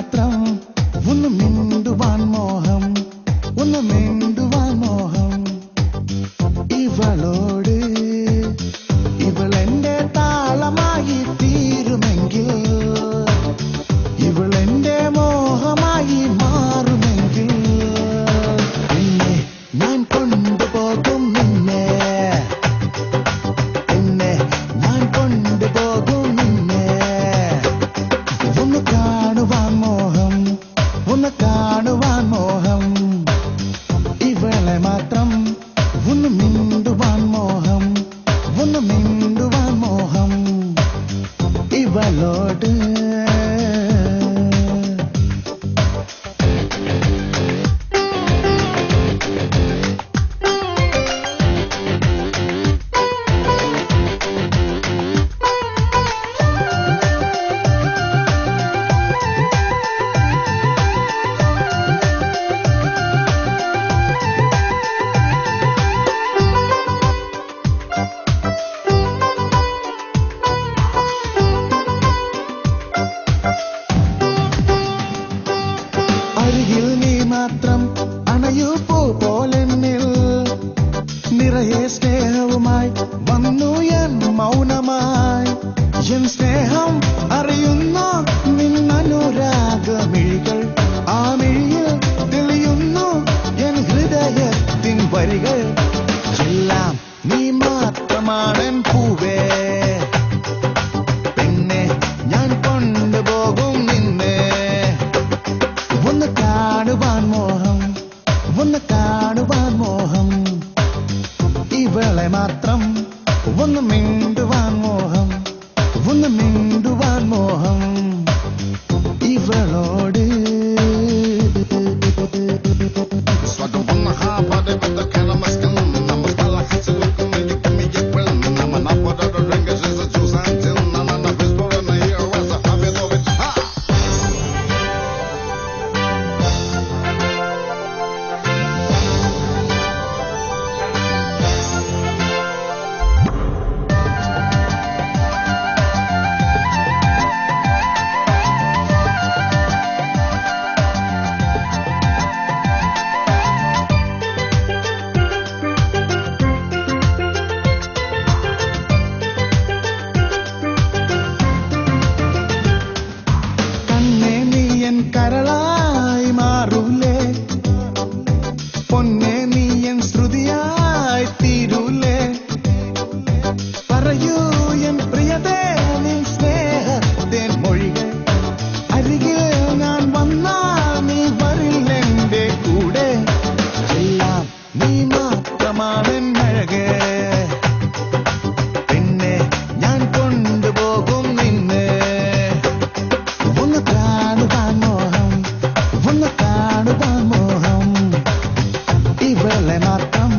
മാത്രം ഒന്ന് മിണ്ടുവാൻ മോഹം, ഒന്ന് മിണ്ടുവാൻ മോഹം. ഇവളോട് ഇവളെന്റെ താളമായി തീരുമെങ്കിൽ, ഇവളെന്റെ മോഹമായി മാറുമെങ്കിൽ, എന്നെ ഞാൻ കൊണ്ടുപോകും നിന്നെ, എന്നെ ഞാൻ കൊണ്ടുപോകും നിന്നെ. ഒന്ന് കാണുവാൻ മോഹം, ഒന്ന് കാണുവാൻ മോഹം. ഇവളെ മാത്രം ഒന്ന് മിണ്ടുവാൻ മോഹം, ഒന്ന് മിണ്ടുവാൻ മോഹം. ഇവളോട് അരികിൽ നീ മാത്രം അണയൂ പൂ പോലെന്നിൽ, നിറയെ സ്നേഹവുമായി വന്നു എൻ മൗനമായി. എൻ സ്നേഹം അറിയുന്നു നിന്നനുരാഗമിഴികൾ, ആ മിഴിയിൽ തെളിയുന്നു എൻ ഹൃദയത്തിൻ വരികൾ. എല്ലാം നീ മാത്രമാണെൻ പൂവേ, പിന്നെ ഞാൻ കൊണ്ടുപോകും നിന്നെ. ഒന്ന് കാണുവാൻ മോഹം, ഒന്ന് കാണുവാൻ മോഹം. ഇവളെ മാത്രം ഒന്ന് മിണ്ടുവാൻ മോഹം, ഒന്ന് മിണ്ടുവാൻ മോഹം. ഇവളോട് കരളായി മാറൂലേ, പൊന്നെ നീ എൻ ശ്രുതിയായി തീരൂലേ. പറയൂ എൻ പ്രിയതേ നിൻ സ്നേഹത്തേൻ മൊഴികൾ, അരികിൽ ഞാൻ വന്നാൽ നീ വരില്ലെന്റെ കൂടെ. എല്ലാം നീ മാത്രമാണെൻ അഴകേ, പിന്നെ ഞാൻ കൊണ്ടുപോകും നിന്നെ. ഒന്ന് കാണുവാൻ മോഹം, ഒന്ന് കാണുവാൻ മോഹം. ഇവളെ മാത്രം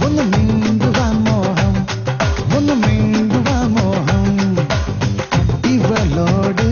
ഒന്ന് മിണ്ടുവാൻ മോഹം, ഒന്ന് മിണ്ടുവാൻ മോഹം. ഇവളോട്